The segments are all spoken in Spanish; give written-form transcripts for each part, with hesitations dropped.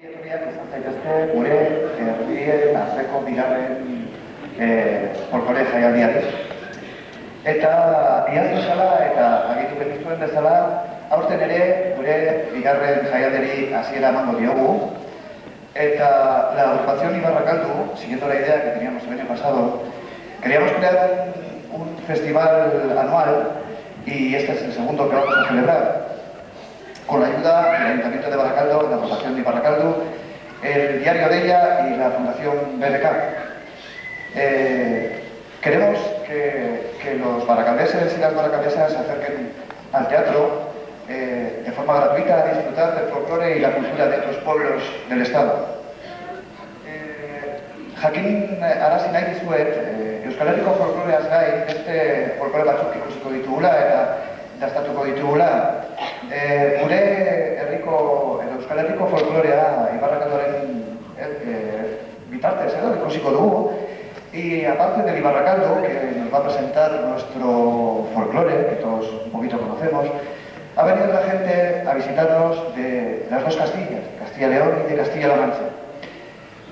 Gure herrien arteko bigarren folklore jaialdiari. Eta iaz bezala eta agitu genizuen bezala, aurten ere gure bigarren jaialdiari hasiera emango diogu. Eta la agrupación Ibarrakaldu, siguiendo la idea que teníamos el año pasado, queríamos crear un festival anual y este es el segundo que vamos a celebrar, con la ayuda del Ayuntamiento de Baracaldo, la agrupación de Ibarrakaldu, el Diario de ella y la Fundación BBK. Queremos que los baracaldeses y las baracaldesas se acerquen al teatro de forma gratuita a disfrutar del folclore y la cultura de otros pueblos del Estado. Jakin arazi nahi dizuet, Euskal Herriko folkloreaz gain, beste folklore batzuk ikusiko ditugula eta dastatuko ditugula. Gure herriko, Euskal Herriko folklorea Ibarrakaldoren bitartez edo ikusiko dugu. Y aparte del Ibarrakaldo, que nos va a presentar nuestro folclore, que todos un poquito conocemos, ha venido la gente a visitarnos de las dos Castillas, Castilla y León y de Castilla-La Mancha.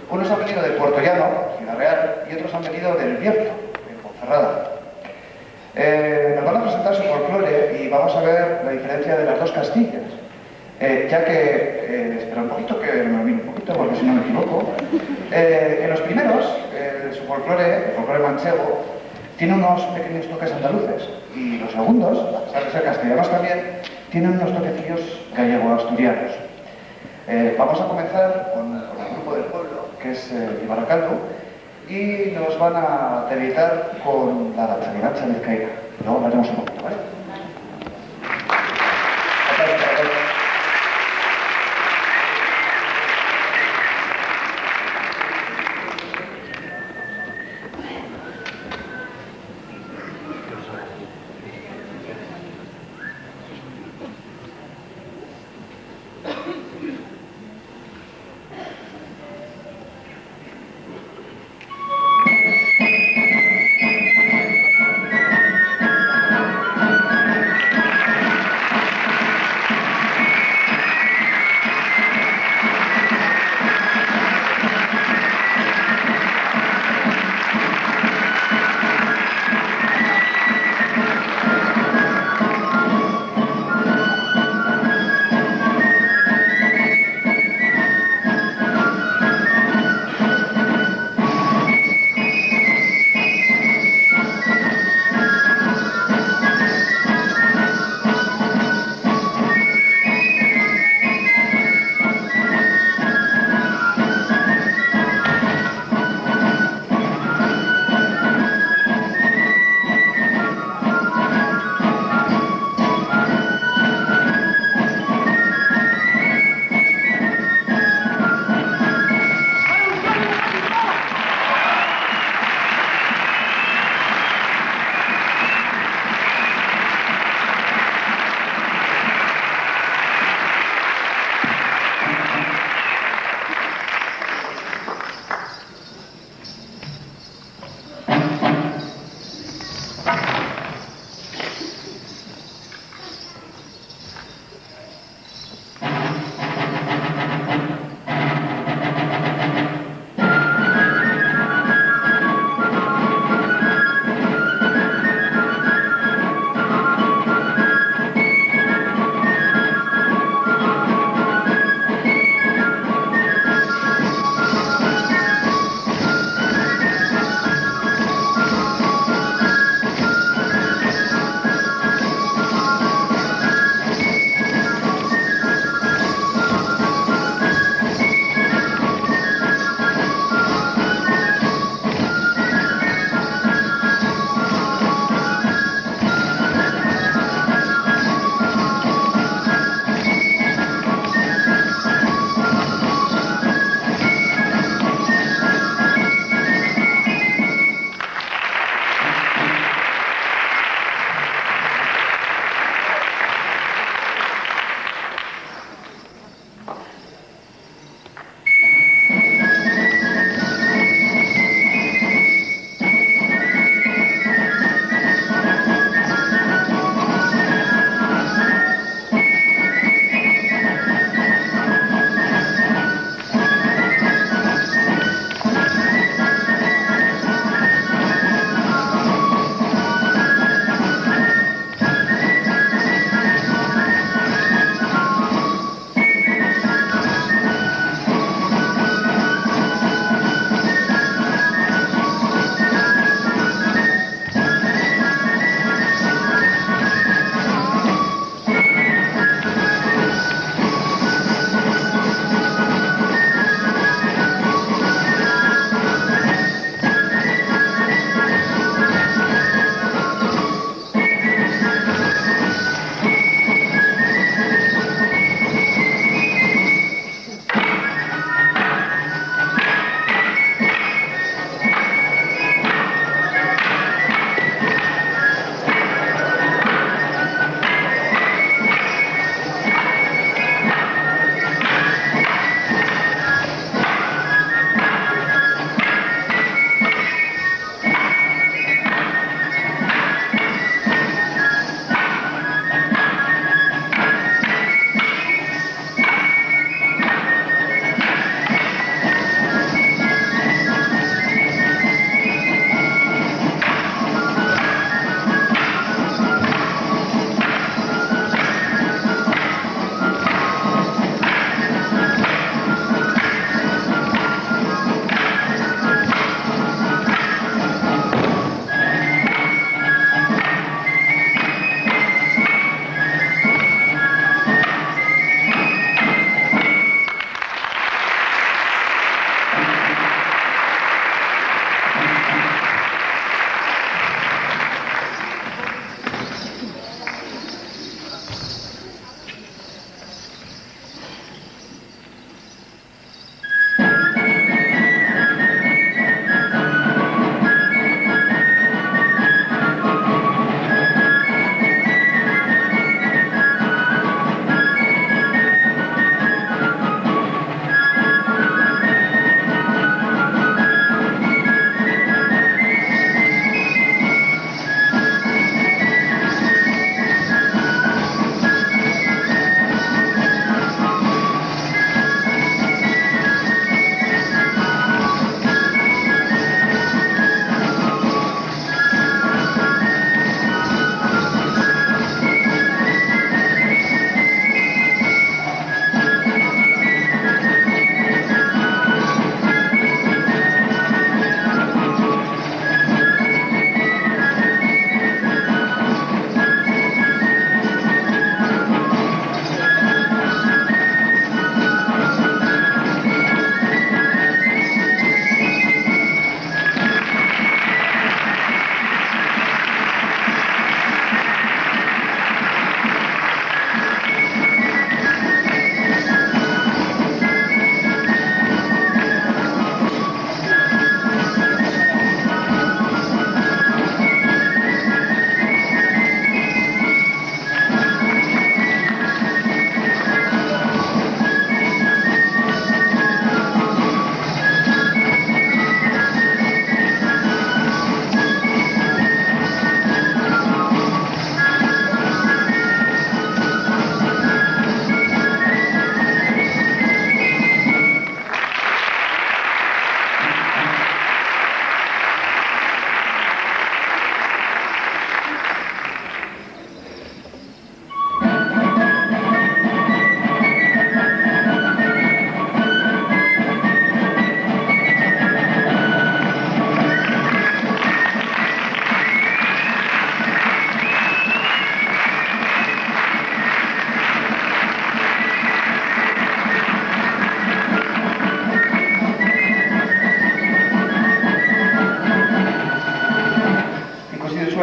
Unos han venido del Puerto Llano, Ciudad Real, y otros han venido del Bierzo, en Ponferrada. Nos van a presentar su folclore y vamos a ver la diferencia de las dos Castillas, ya que, espera un poquito, que me olvido un poquito, porque si no me equivoco, en los primeros, su folclore, el folclore manchego, tiene unos pequeños toques andaluces, y los segundos, a pesar de ser castellanos también, tienen unos toquecillos gallego-asturianos. Vamos a comenzar con el grupo del pueblo, que es Ibarrakaldo, y nos van a deleitar con la Charigacha vizcaína. Luego hablaremos un poquito, ¿vale?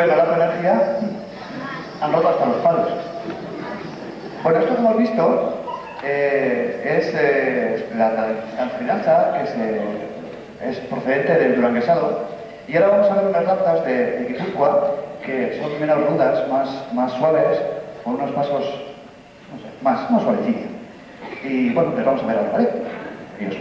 suena la energía, han roto hasta los palos. Bueno, esto que hemos visto es la danza que es procedente del duranguesado, y ahora vamos a ver unas danzas de Guipúzcoa que son menos rudas, más suaves, con unos pasos, no sé, más suavecillos. Y bueno, pues vamos a ver ahora, ¿vale? Adiós.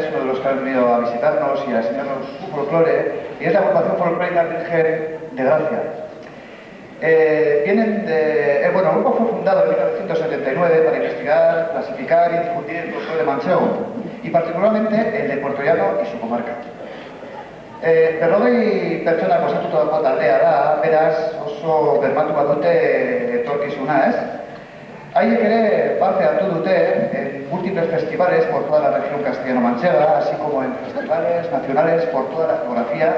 es uno de los que han venido a visitarnos y a enseñarnos su folclore, y es la agrupación folclórica Virgen de Gracia. Bueno, el grupo fue fundado en 1979 para investigar, clasificar y difundir el folclore manchego, y particularmente el de Puerto Llano y su comarca. Berrogei pertsona osatutako taldea da, beraz oso bermatu bat dute etorkizuna, ez? Haiek ere parte hartu dute en múltiples festivales por toda la región castellano-manchega, así como en festivales nacionales por toda la geografía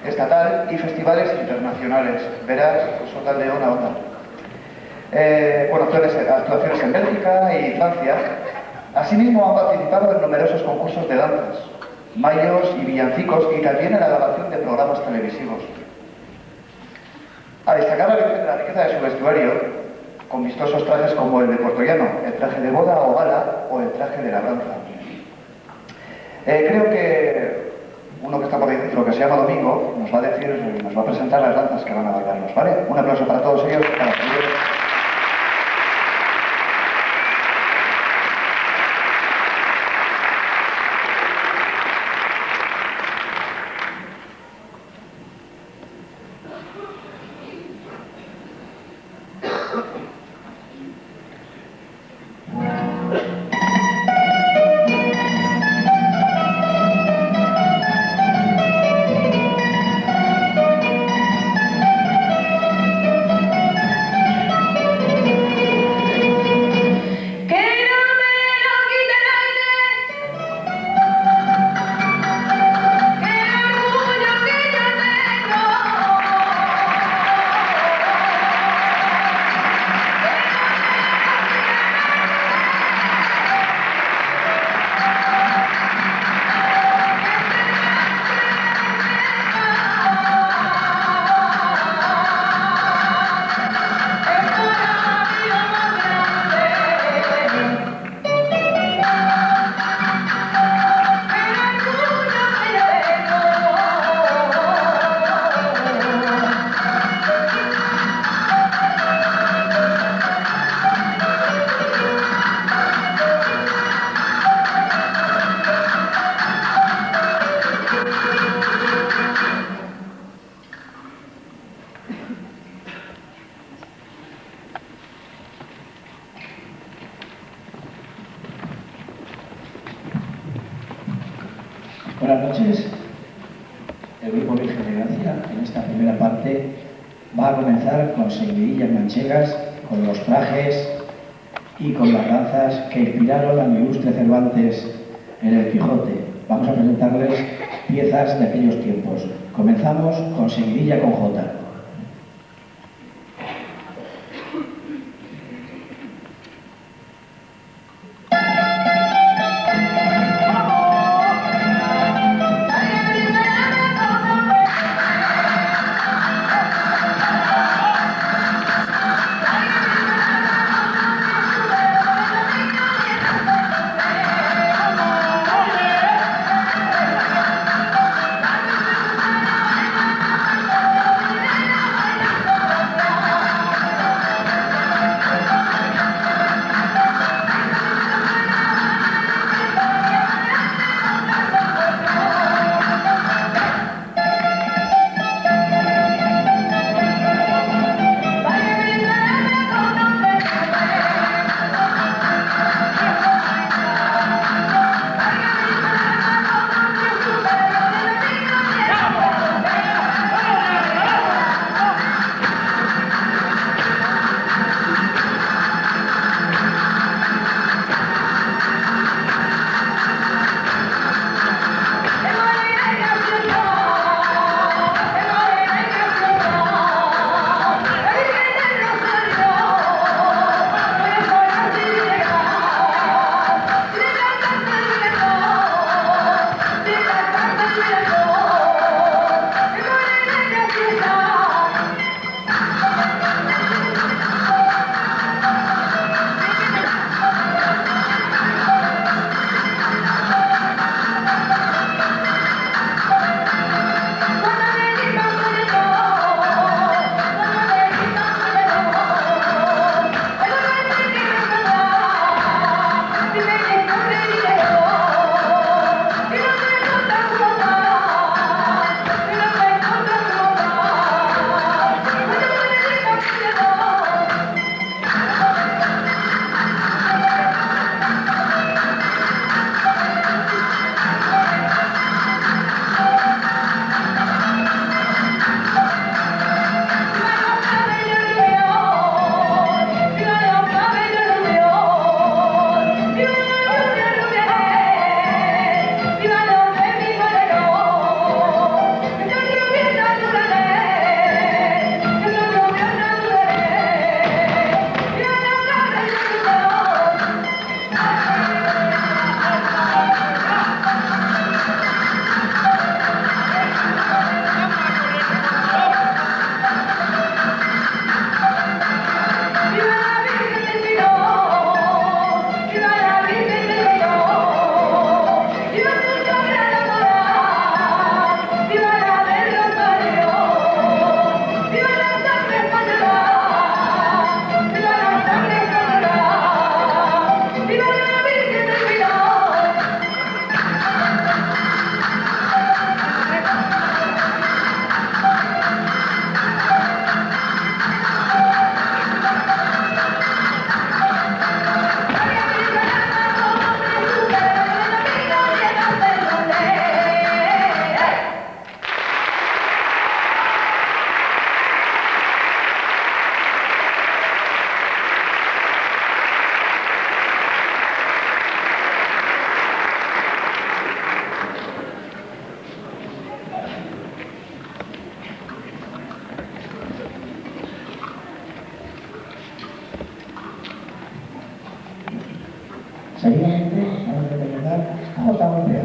estatal y festivales internacionales. Beraz, oso talde ona onda. Actuaciones en Bélgica y Francia. Asimismo han participado en numerosos concursos de danzas, mayos y villancicos, y también en la grabación de programas televisivos. A destacar la riqueza de su vestuario, con vistosos trajes como el de Puerto Llano, el traje de boda o gala o el traje de labranza. Creo que uno que está por ahí dentro, que se llama Domingo, nos va a presentar las danzas que van a bailarnos, ¿vale? Un aplauso para todos ellos. Buenas noches. El Grupo Virgen de Gracia, en esta primera parte, va a comenzar con seguidillas manchegas, con los trajes y con las danzas que inspiraron al ilustre Cervantes en El Quijote. Vamos a presentarles piezas de aquellos tiempos. Comenzamos con seguidilla con jota. Seguidamente, vamos a interpretar a Jota Golpea.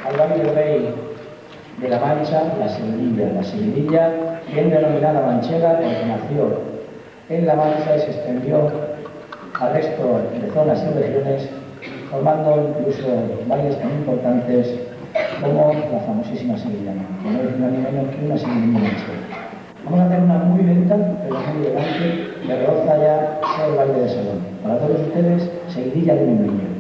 Al Valle del Rey de la Mancha, la Seguidilla, bien denominada manchega porque nació en La Mancha y se extendió al resto de zonas y regiones, formando incluso valles tan importantes como la famosísima Sevillana, que no es ni menos que una Sevillana manchega. Vamos a hacer una muy lenta, pero muy elegante, que roza ya todo el baile de salón. Para todos ustedes, Seguidilla de un niño.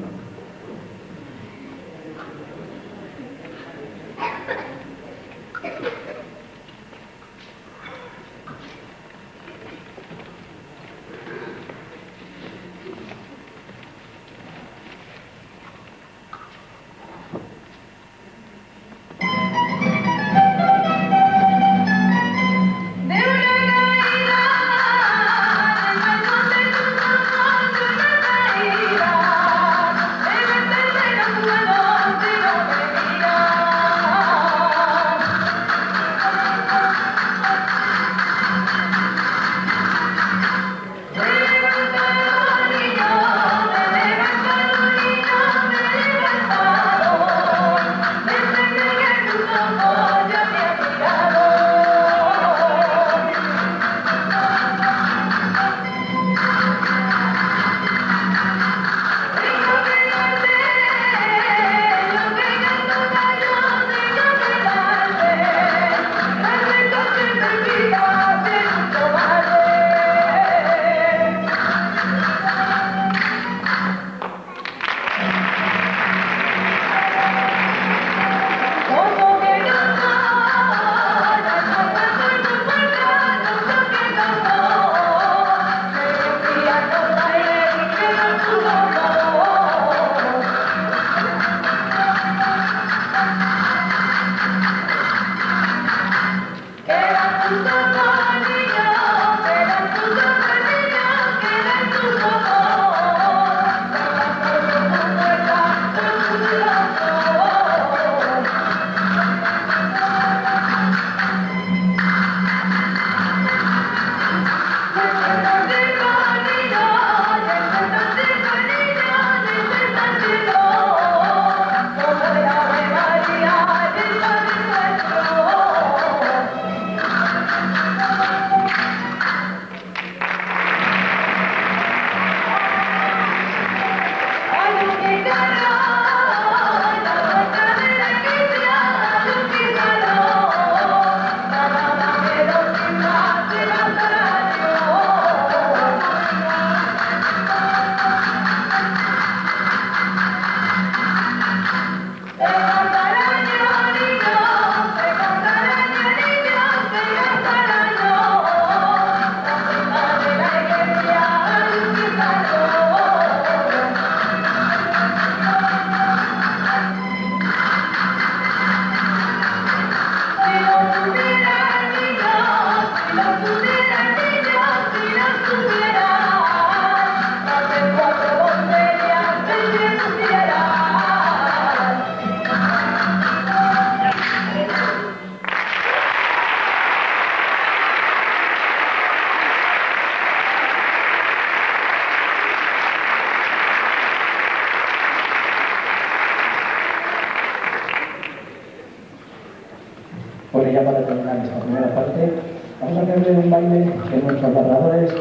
Bueno, ya para terminar esta primera parte, vamos a hacerle un baile de nuestros labradores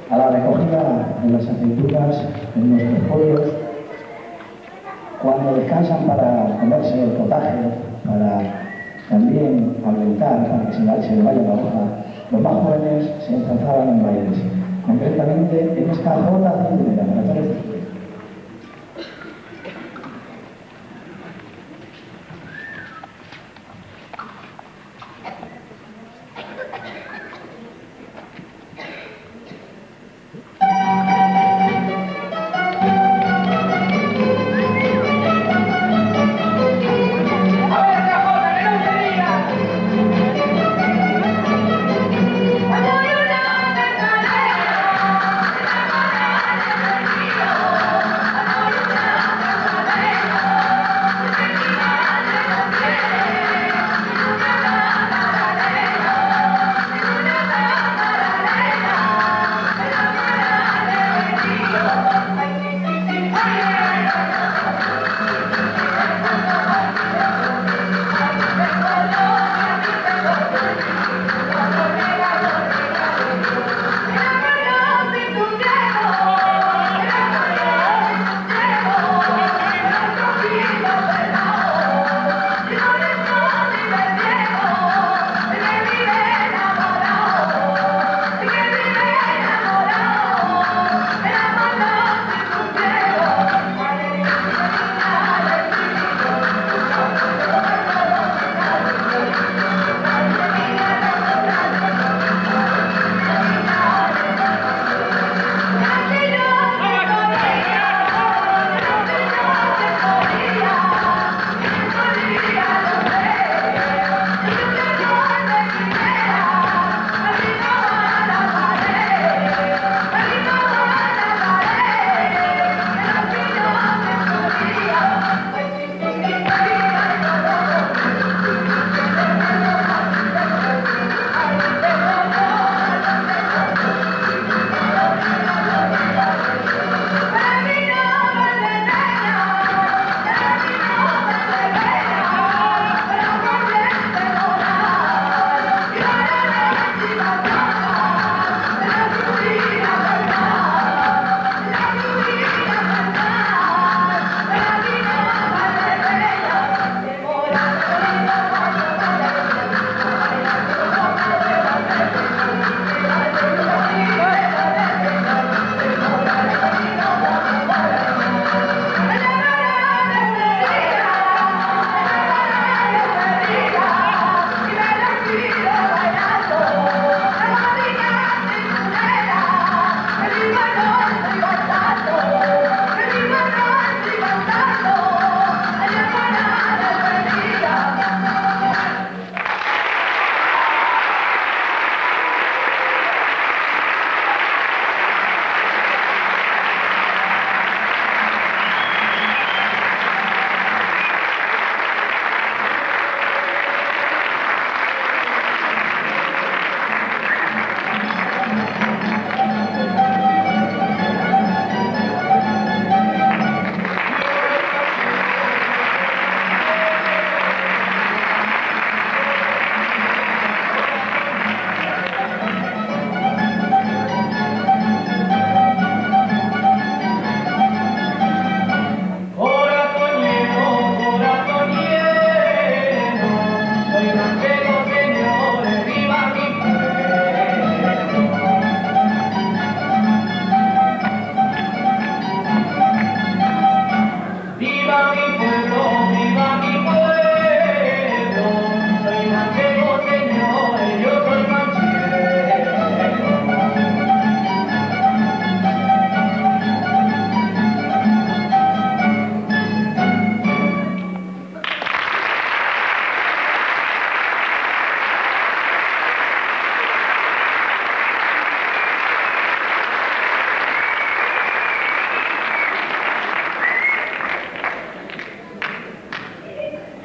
a la recogida de las aceitunas en nuestros pueblos, cuando descansan para comerse el potaje, para también alentar, para que se le vaya la hoja. Los más jóvenes se enzazaban en bailes, concretamente en esta jota ciudadana, para todos ustedes.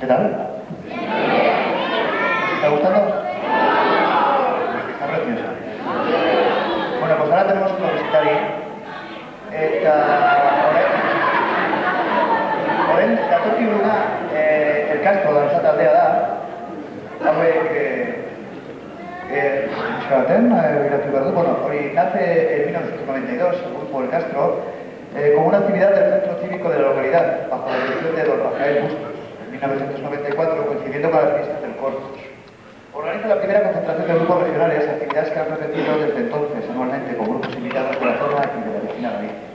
¿Qué tal? ¿Te está gustando? Está preciosa. Bueno, pues ahora tenemos que visitar orain datorkiguna elkartu da, taldea da, hauek baten, iratu behar du. Bueno, hori nace en 1992, el grupo El Castro, como una actividad del centro cívico de la localidad, bajo la dirección de don Rafael Bustos, en 1994, coincidiendo con las fiestas del Corpus. Organiza la primera concentración de grupos regionales, actividades que han repetido desde entonces anualmente con grupos invitados de la zona y de la vecina Galicia.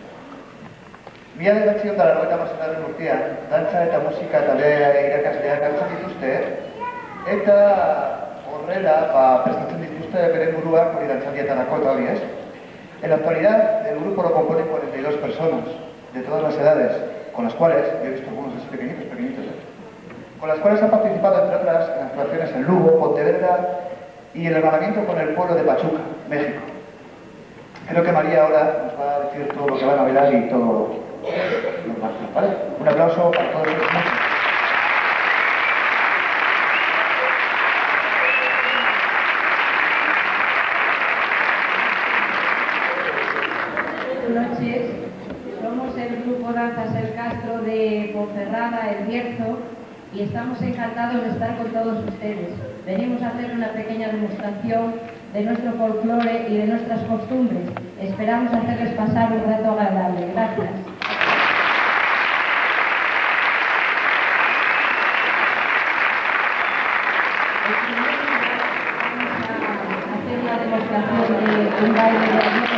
Mila bederatziehun eta laurogeita hamaseigarren urtean, dantza eta musika talde irakasleak hartzen dituzte, eta horrela prestatzen dituzte beren buruak hori dantzaldietarako eta hori ez. En la actualidad, el grupo lo componen 42 personas, de todas las edades, con las cuales, yo he visto algunos así pequeñitos, con las cuales han participado, entre otras, en actuaciones en Lugo, Pontevedra y el hermanamiento con el pueblo de Pachuca, México. Creo que María ahora nos va a decir todo lo que van a bailar y todo lo demás, ¿vale? Un aplauso para todos ellos. Buenas noches, somos el grupo Danzas El Castro de Ponferrada, El Bierzo, y estamos encantados de estar con todos ustedes. Venimos a hacer una pequeña demostración de nuestro folclore y de nuestras costumbres. Esperamos hacerles pasar un rato agradable. Gracias. Vamos a hacer una demostración de un baile de abiertos.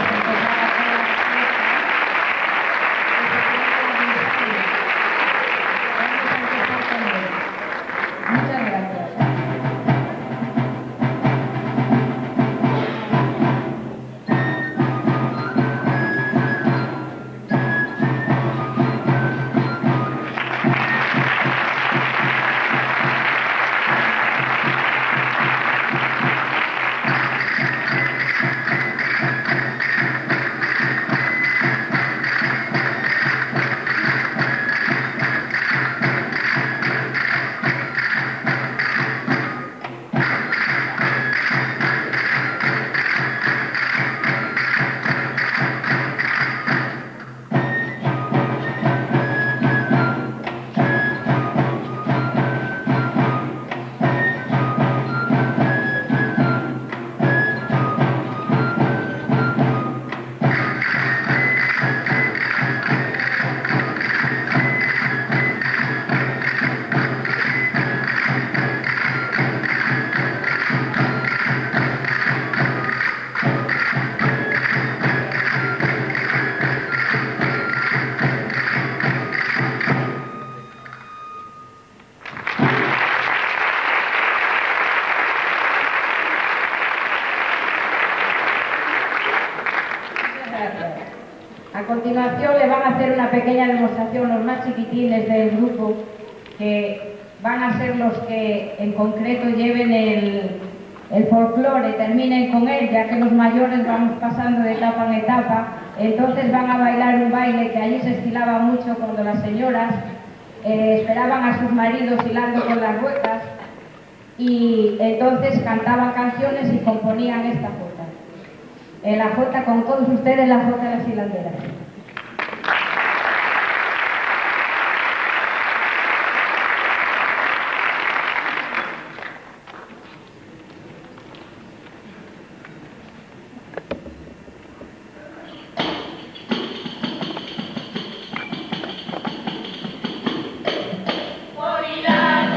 A continuación le van a hacer una pequeña demostración los más chiquitines del grupo, que van a ser los que en concreto lleven el folclore, terminen con él, ya que los mayores vamos pasando de etapa en etapa. Entonces van a bailar un baile que allí se estilaba mucho cuando las señoras esperaban a sus maridos hilando con las ruecas, y entonces cantaban canciones y componían esta jota. La jota con todos ustedes, la jota de las hilanderas. Gorila,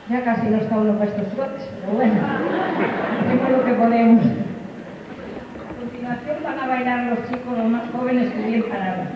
Ya casi no está uno para estos trotes, pero bueno, hacemos lo que podemos. A continuación van a bailar los chicos, los más jóvenes que bien parados.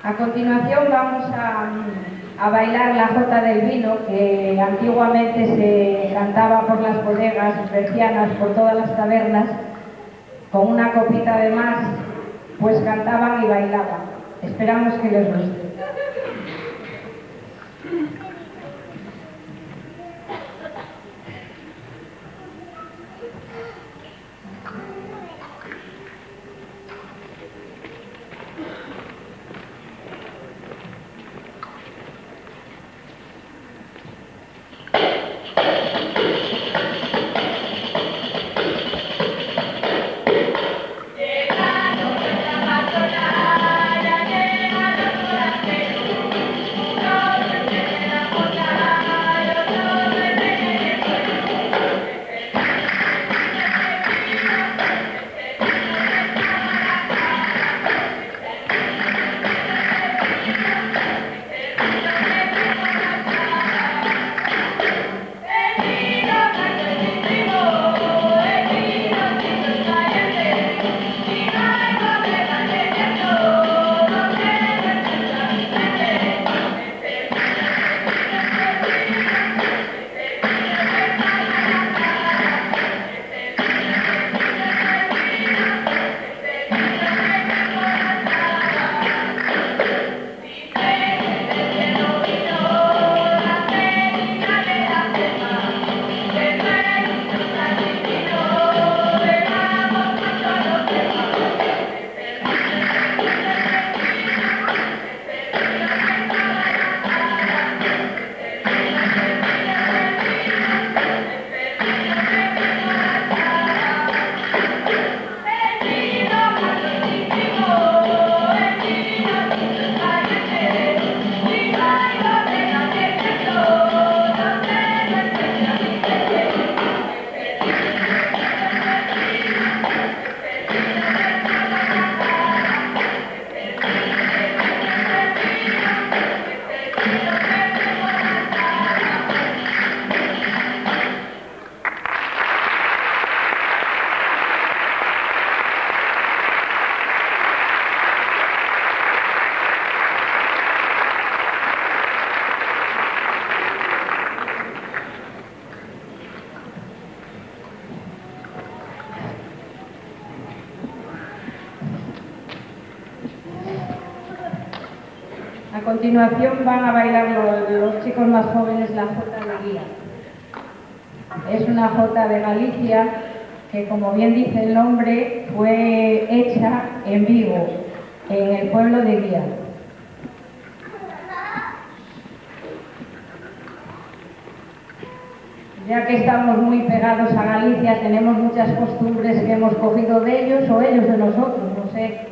A continuación vamos a bailar la Jota del Vino, que antiguamente se cantaba por las bodegas bercianas, por todas las tabernas, con una copita de más, pues cantaban y bailaban. Esperamos que les guste. continuación van a bailar los chicos más jóvenes la jota de Guía. Es una jota de Galicia que, como bien dice el nombre, fue hecha en Vigo, en el pueblo de Guía. Ya que estamos muy pegados a Galicia, tenemos muchas costumbres que hemos cogido de ellos o ellos de nosotros, no sé.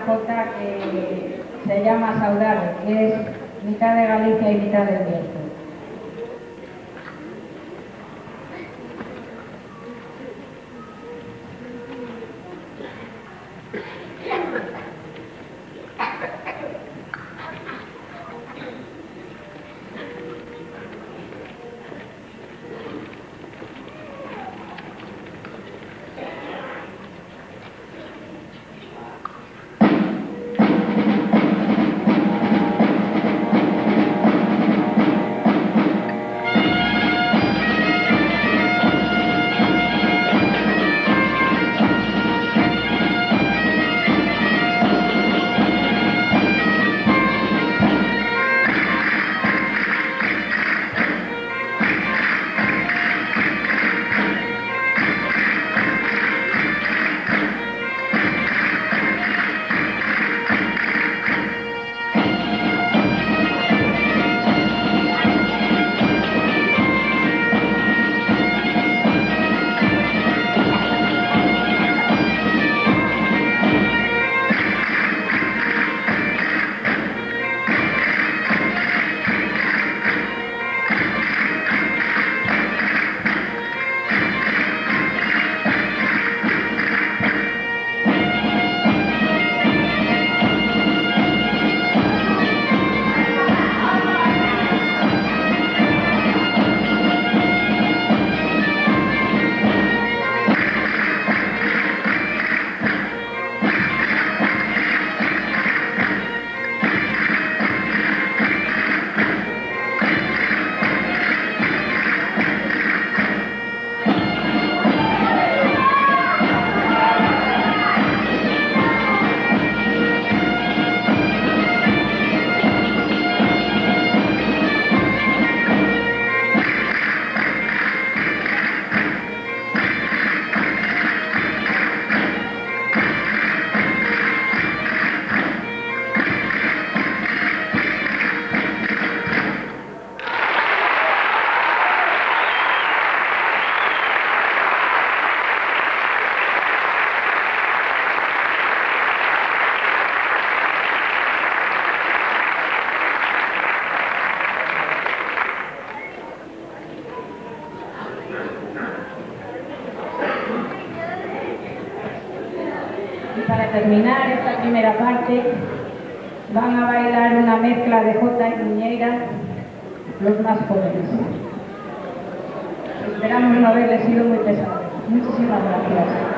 jota que se llama Saudade, que es mitad de Galicia y mitad del Bierzo. Y para terminar esta primera parte, van a bailar una mezcla de jota y muñeira los más jóvenes. Esperamos no haberles sido muy pesados. Muchísimas gracias.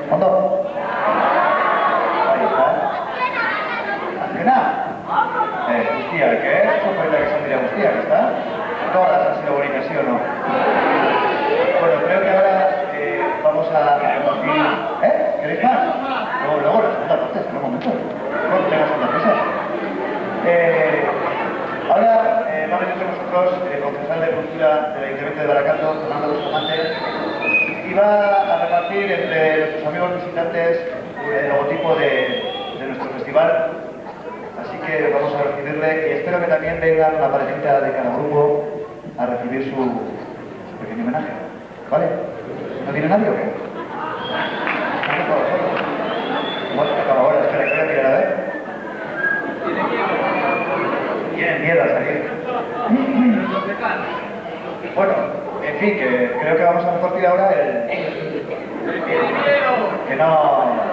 ¿Cuándo? Ahí está. ¿Azkena? Guztiak, Soportak esan dira guztiak, ¿está? Todas han sido bonitas, ¿sí o no? Bueno, creo que ahora vamos a repartir... ¿Queréis más? Luego la segunda parte, espera un momento. Luego tenemos una mesa. Ahora va a venir con nosotros el concejal de Cultura del Ayuntamiento de Barakaldo, Fernando Bustamante, y va a repartir entre nuestros amigos visitantes el logotipo de nuestro festival. Así que vamos a recibirle y espero que también vengan una parejita de cada grupo a recibir su pequeño homenaje. ¿Vale? ¿No tiene nadie o qué? Bueno, acaba ahora, espera, que voy a tirar a ver. Tienen miedo a salir. Bueno, en fin, que creo que vamos a repartir ahora el... Que no...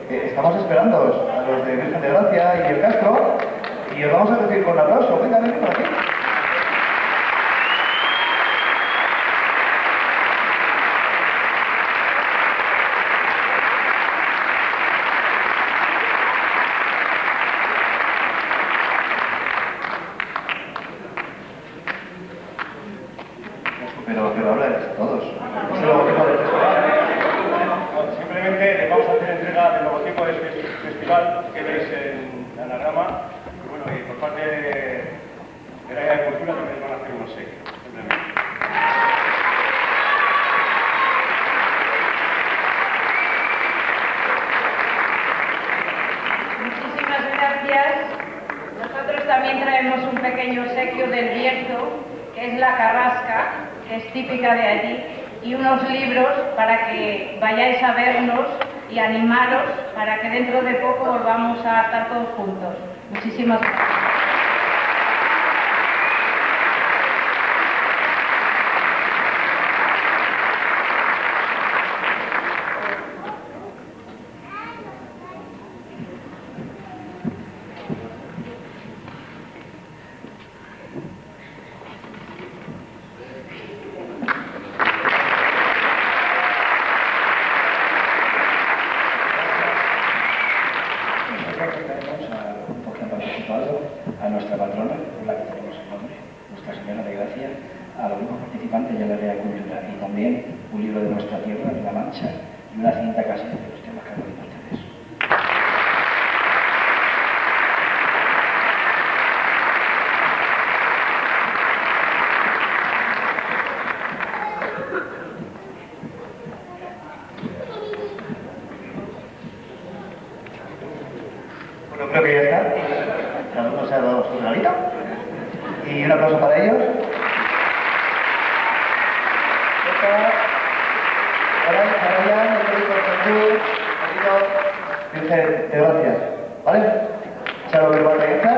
Estamos esperando a los de Virgen de Gracia y el Castro y os vamos a recibir con un aplauso. Venga, venga por aquí. Pero habláis todos. Es el logotipo del festival. Simplemente les vamos a hacer entrega del logotipo del festival que veis en anagrama. Y bueno, y por parte de la área de cultura también van a hacer unos sellos. Simplemente. Muchísimas gracias. Nosotros también traemos un pequeño obsequio del Bierzo, que es la carrasca, que es típica de allí, y unos libros para que vayáis a vernos y animaros para que dentro de poco volvamos a estar todos juntos. Muchísimas gracias. A nuestra patrona, por la que tenemos el nombre, Nuestra Señora de Gracia, a los mismos participantes y a la área de cultura, y también un libro de nuestra tierra, de La Mancha, y una cinta casera de los temas que han oído ustedes. Bueno, creo que ya está. Cada uno se ha dado su regalito. Y un aplauso para ellos. Virgen de Gracia. ¿Vale? Se lo verbal de esta.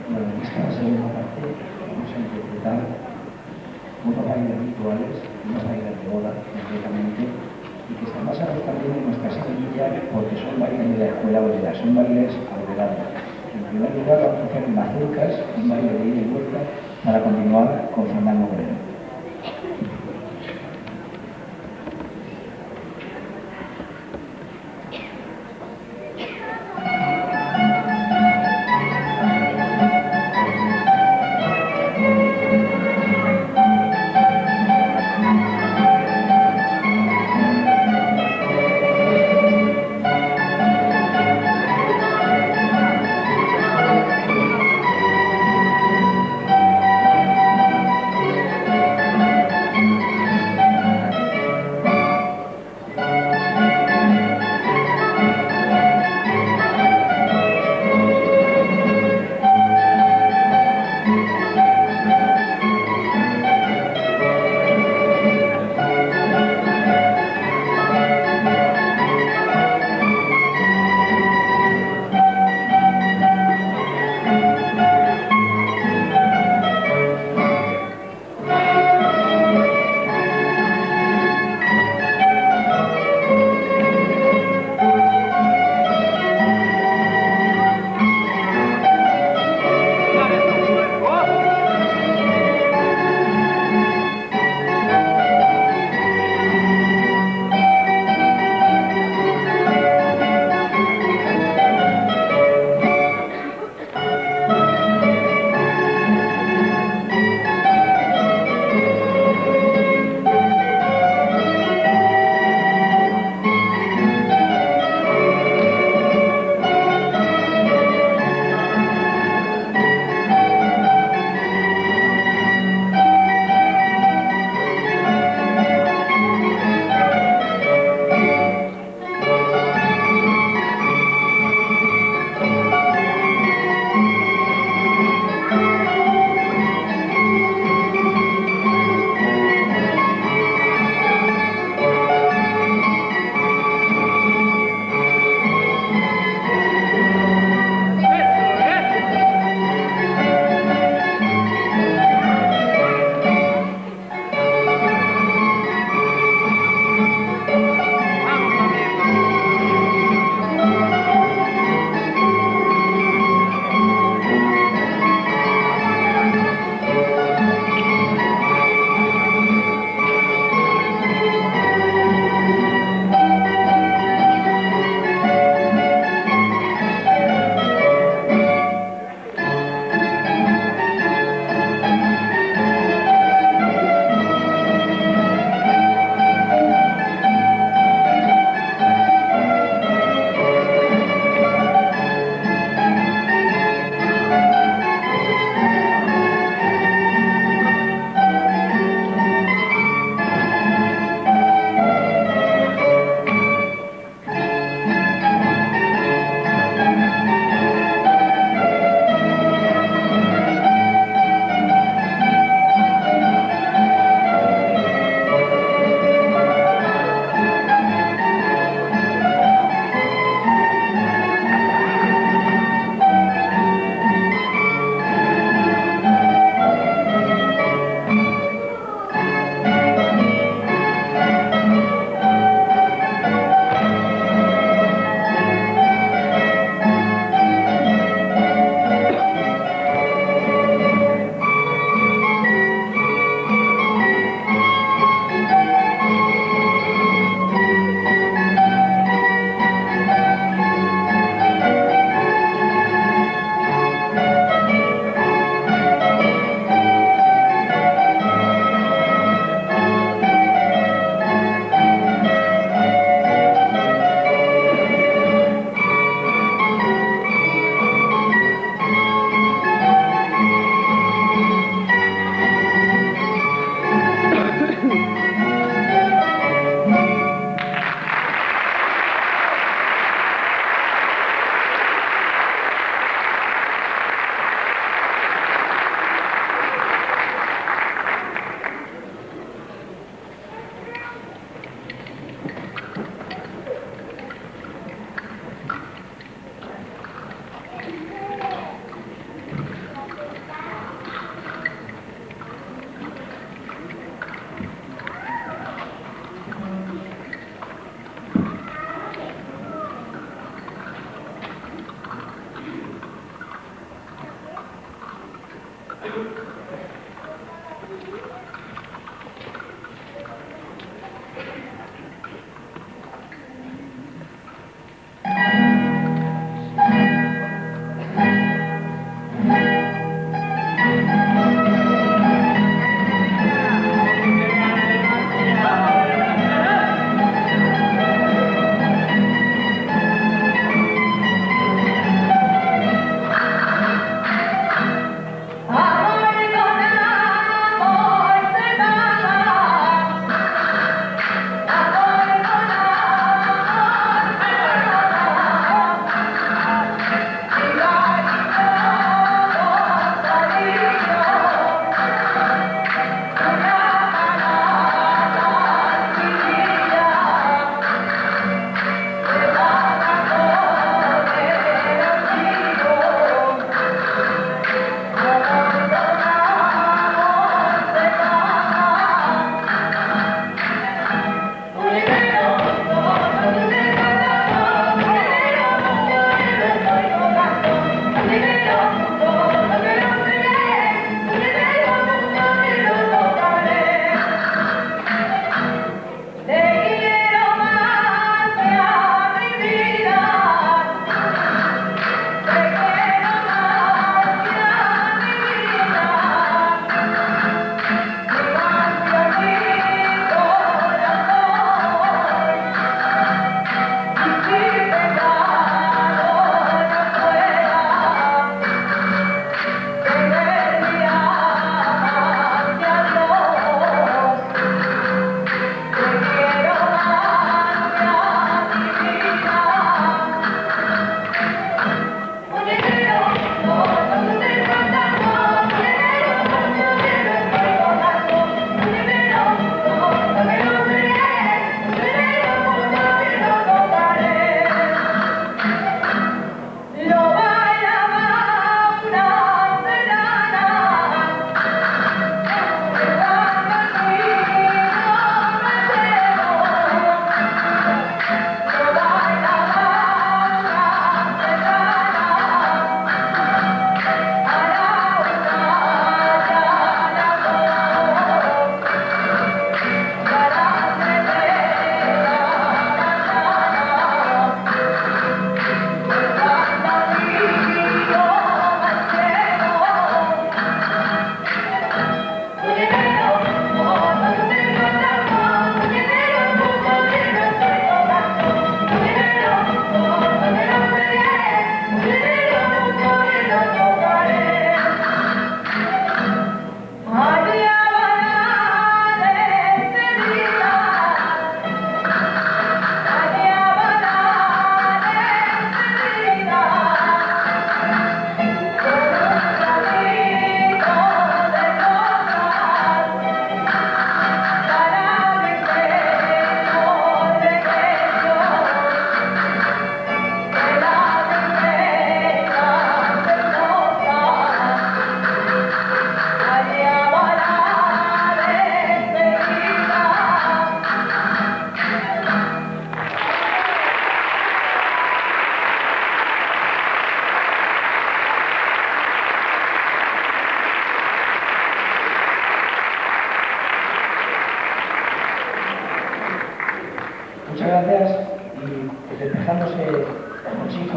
Bueno, en esta segunda parte vamos a interpretar unos bailes rituales, unos bailes de boda, concretamente, y que están basados también en nuestra semilla porque son bailes de la escuela obrera, son bailes aurreranos. En primer lugar vamos a hacer mazurcas, un baile de ida y vuelta, para continuar con Fernando Moreno.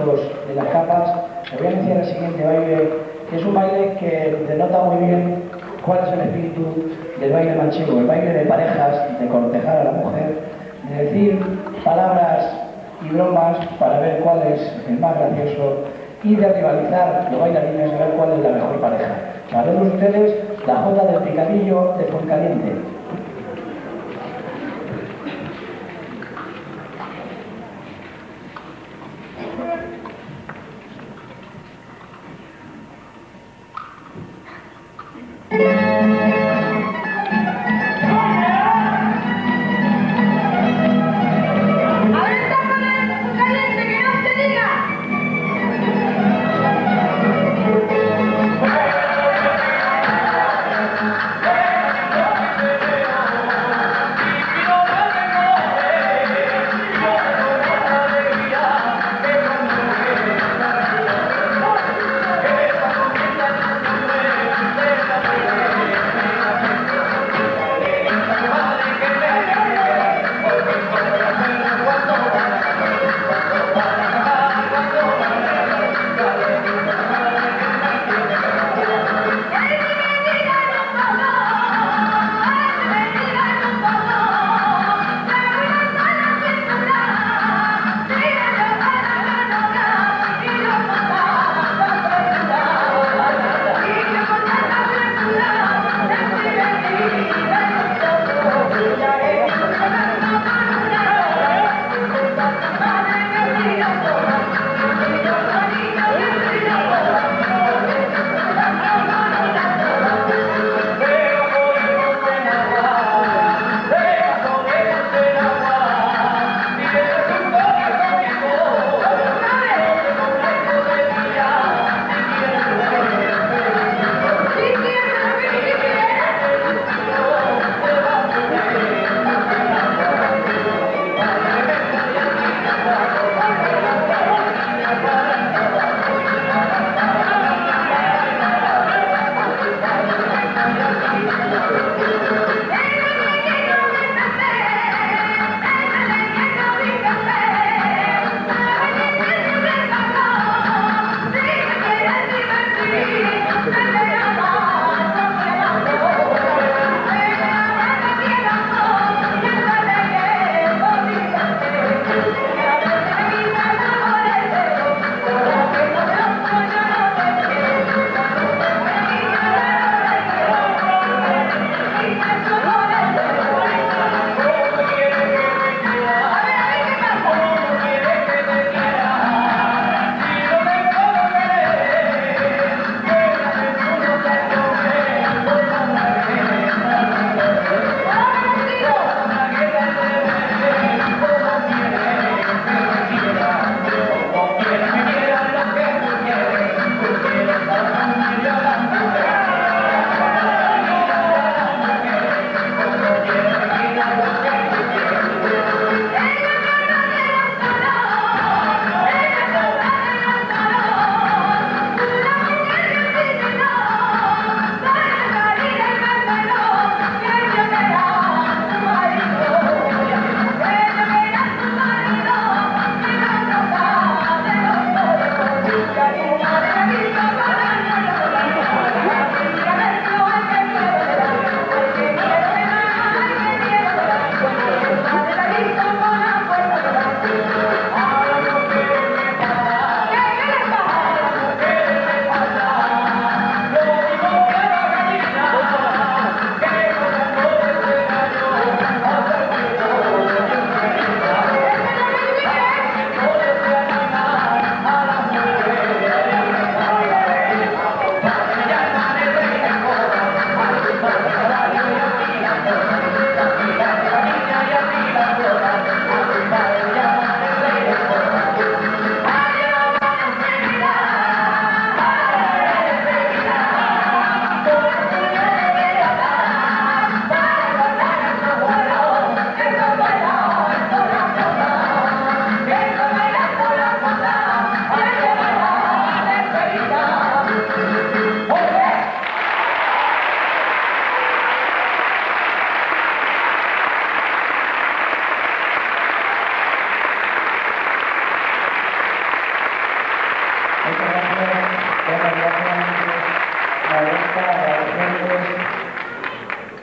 chicos de las capas, les voy a iniciar el siguiente baile, que es un baile que denota muy bien cuál es el espíritu del baile manchego, el baile de parejas, de cortejar a la mujer, de decir palabras y bromas para ver cuál es el más gracioso y de rivalizar los bailarines a ver cuál es la mejor pareja. Para todos ustedes, la Jota del Picadillo de Fuencaliente. ¡Vamos!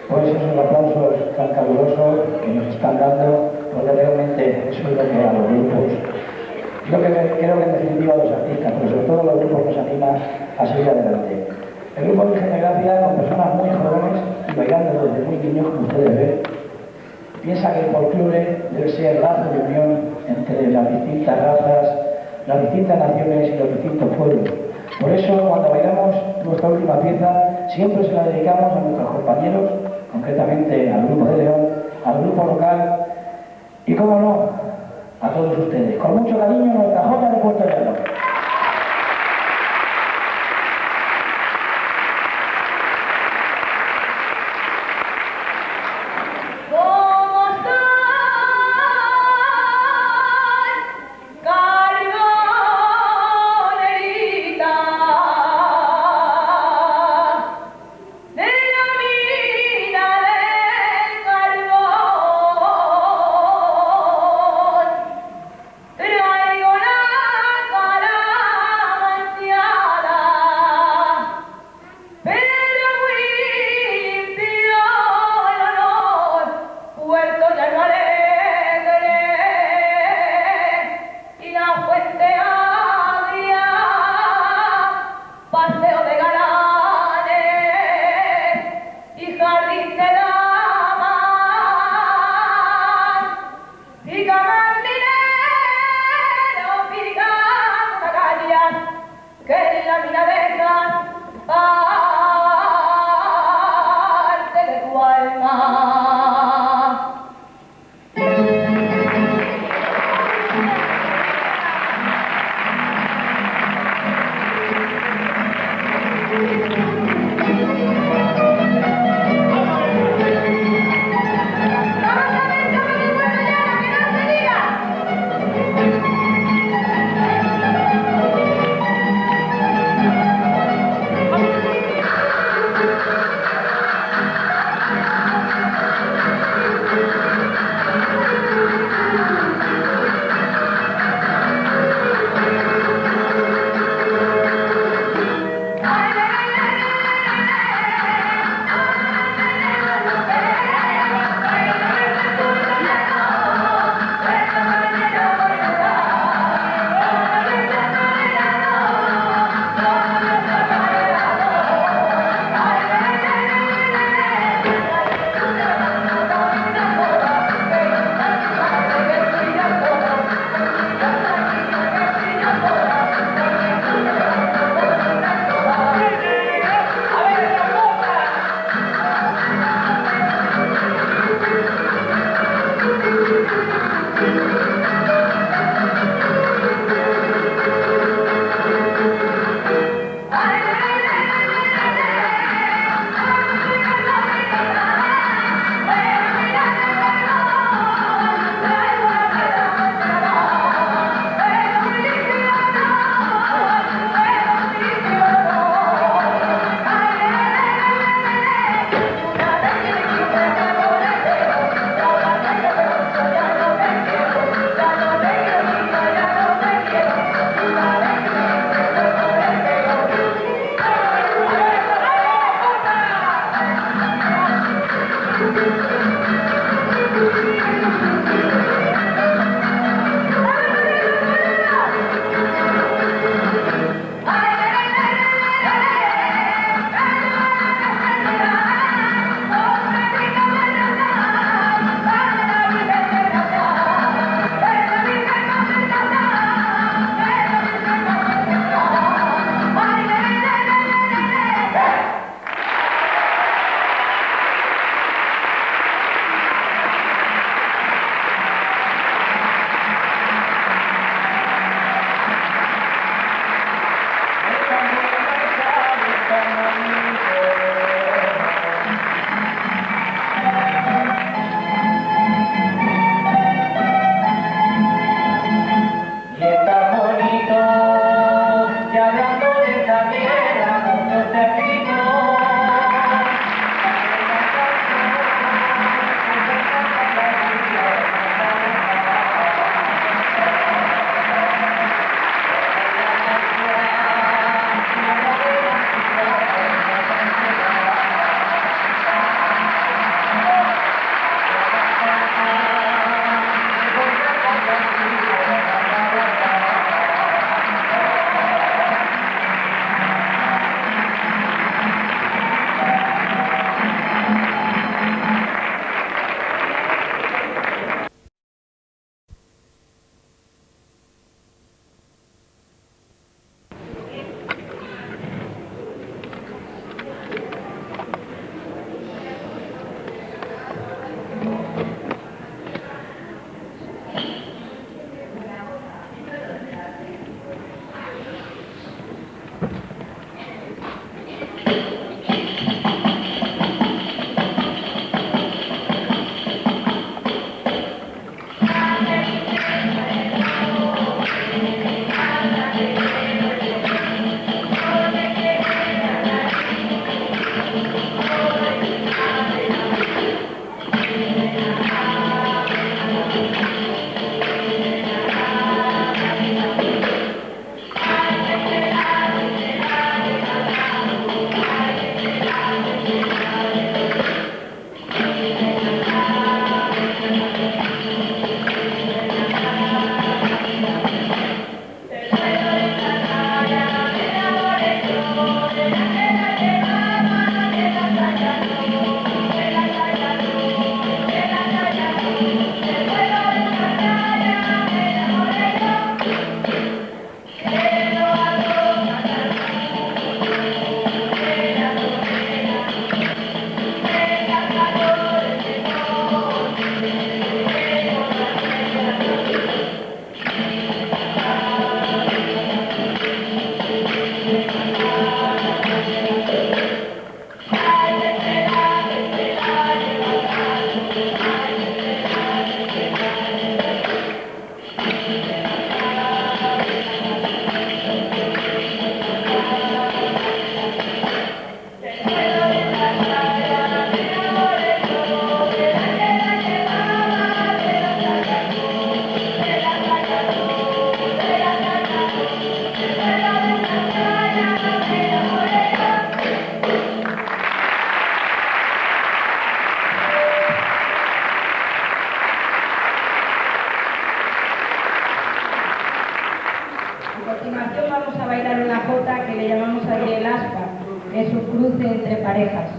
Pues esos aplausos tan calurosos que nos están dando, porque realmente eso es lo que a los grupos, yo creo que en definitiva a los artistas, pero sobre todo a los grupos nos anima a seguir adelante. El grupo Virgen de Gracia, con personas muy jóvenes y bailando desde muy niños, como ustedes ven, piensa que el folclore debe ser el lazo de unión entre las distintas razas, las distintas naciones y los distintos pueblos. Por eso, cuando bailamos nuestra última pieza, siempre se la dedicamos a nuestros compañeros, concretamente al Grupo de León, al grupo local y, cómo no, a todos ustedes. Con mucho cariño, nuestra Jota de Puerto Llano. Pero hay una cara A continuación vamos a bailar una jota que le llamamos aquí el aspa, que es un cruce entre parejas.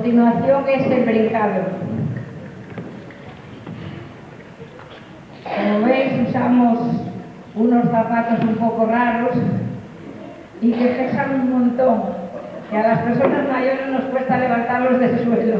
continuación es el brincado. Como veis, usamos unos zapatos un poco raros y que pesan un montón, que a las personas mayores nos cuesta levantarlos del suelo.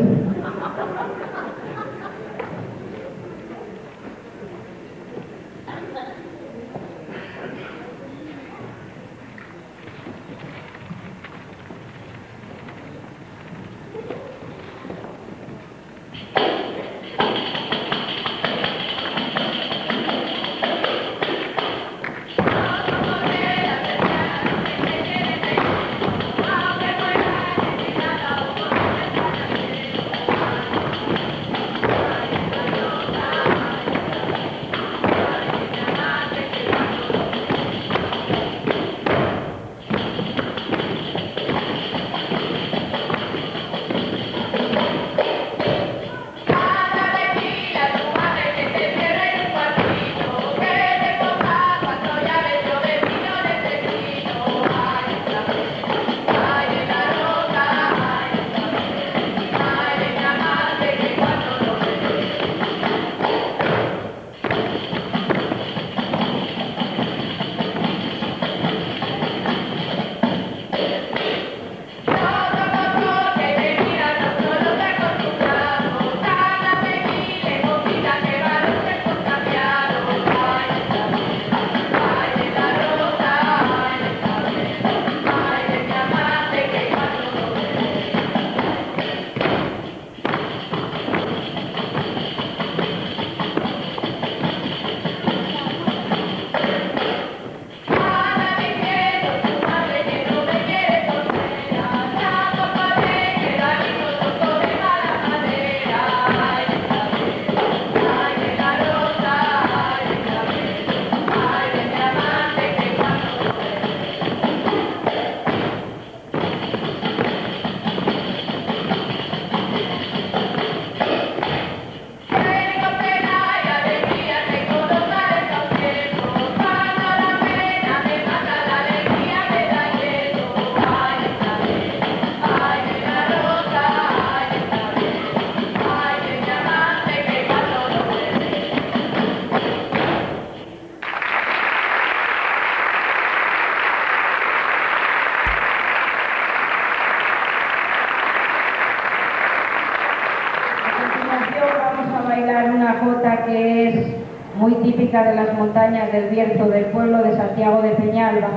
Que es muy típica de las montañas del Bierzo, del pueblo de Santiago de Peñalba,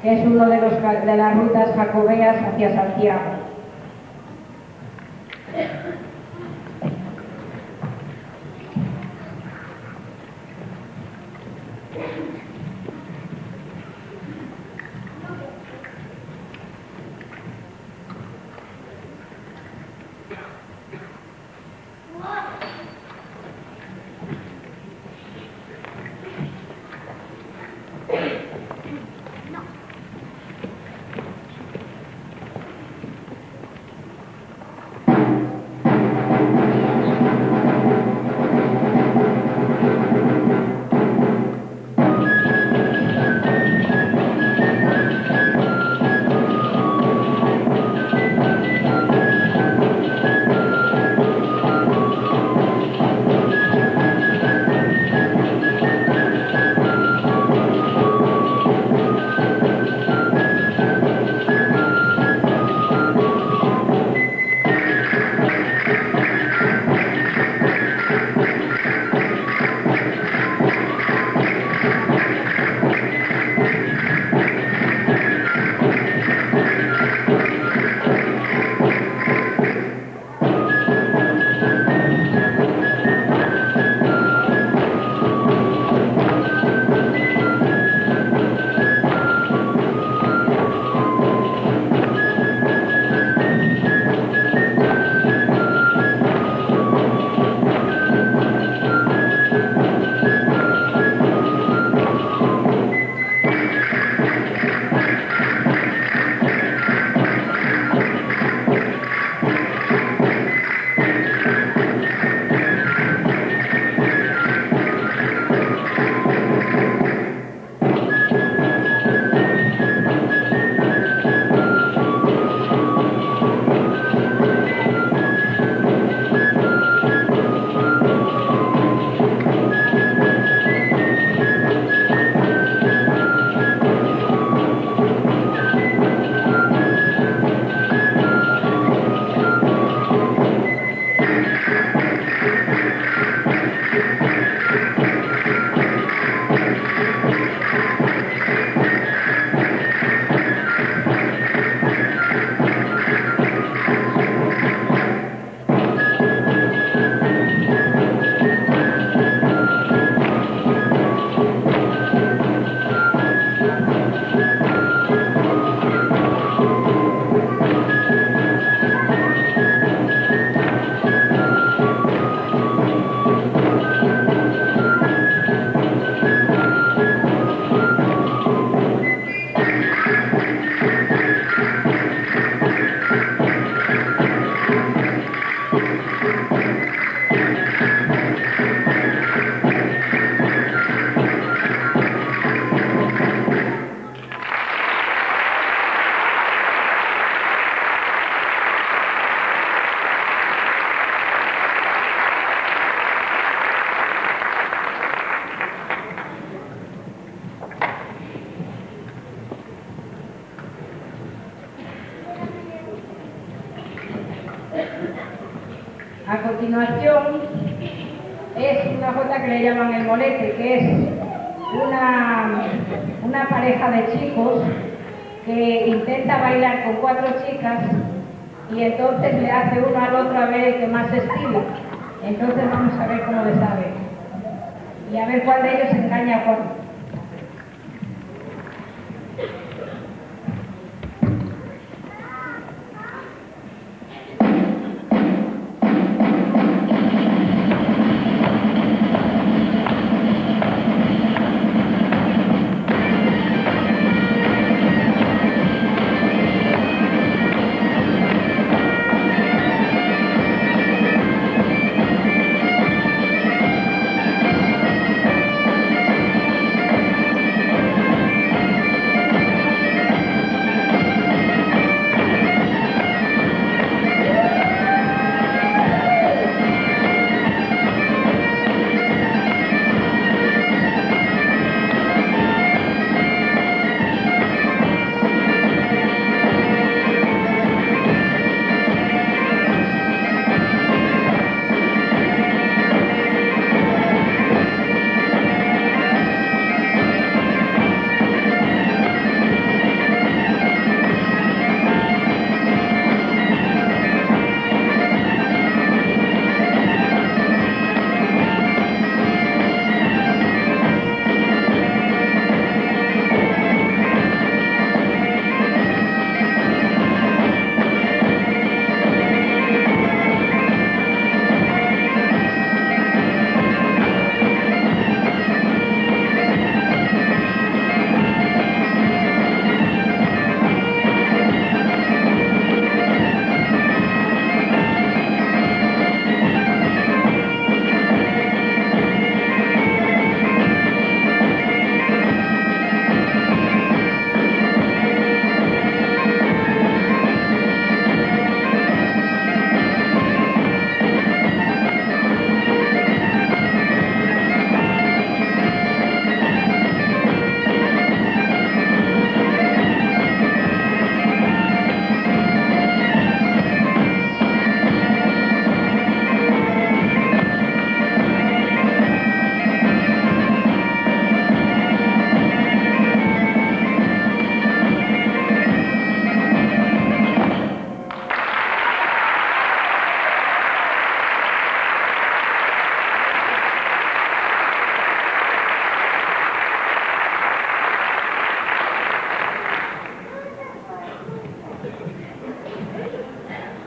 que es uno de las rutas jacobeas hacia Santiago. continuación es una jota que le llaman el molete, que es una pareja de chicos que intenta bailar con 4 chicas y entonces le hace uno al otro a ver el que más se estila. Entonces vamos a ver cómo le sabe y a ver cuál de ellos engaña a cuál.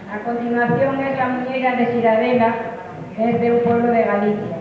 A continuación es la muñeira de Ciradela, que es de un pueblo de Galicia.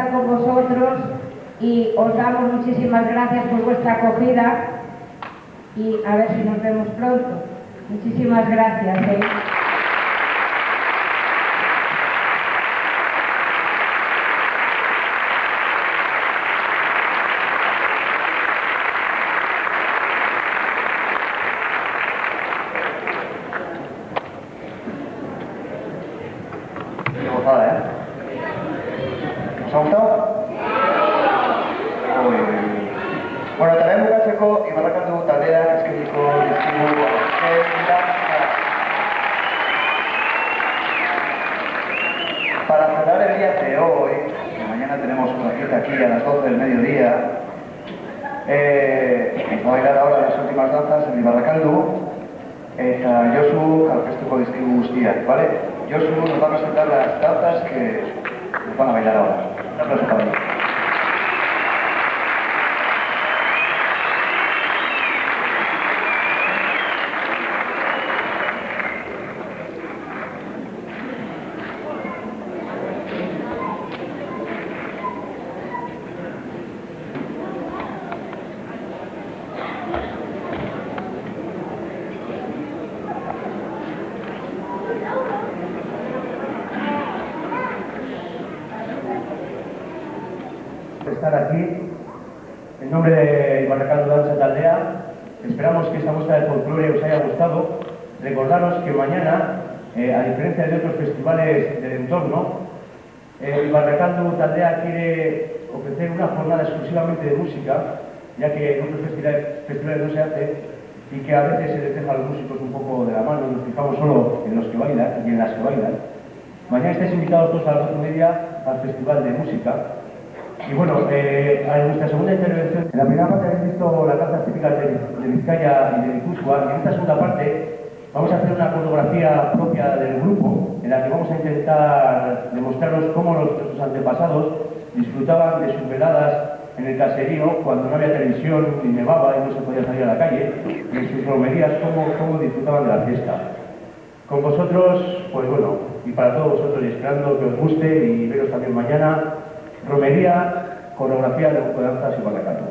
estar con vosotros y os damos muchísimas gracias por vuestra acogida y a ver si nos vemos pronto. Muchísimas gracias. Qué gozada, ¿eh? ¿Os ha gustado? Uy. Bueno, también bukatzeko Ibarrakaldu taldeak eskainiko dizkigu para cerrar el día de hoy, que mañana tenemos una cita aquí a las 12 del mediodía, vamos a bailar ahora las últimas danzas en Ibarrakaldu. Josu aurkeztuko dizkigu guztiak, ¿vale? Josu nos va a presentar las danzas que nos van a bailar ahora. Un aplauso para ellos. Estar aquí en nombre de Ibarrakaldu Danza Taldea. Esperamos que esta muestra de folclore os haya gustado. Recordaros que mañana, a diferencia de otros festivales del entorno, Ibarrakaldu Taldea quiere ofrecer una jornada exclusivamente de música, ya que en otros festivales no se hace y que a veces se les deja a los músicos un poco de la mano, nos fijamos solo en los que bailan y en las que bailan. Mañana estáis invitados todos a las 2:30 al Festival de Música. Y bueno, en nuestra segunda intervención, en la primera parte habéis visto las danzas típicas de Vizcaya y de Guipúzcoa, y en esta segunda parte vamos a hacer una coreografía propia del grupo, en la que vamos a intentar demostraros cómo nuestros antepasados disfrutaban de sus veladas en el caserío, cuando no había televisión ni nevaba y no se podía salir a la calle, y en sus romerías cómo disfrutaban de la fiesta. Con vosotros, pues bueno, y para todos vosotros, y esperando que os guste y veros también mañana, romería, coreografía de grupo de danzas y Ibarrakaldu.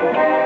Oye.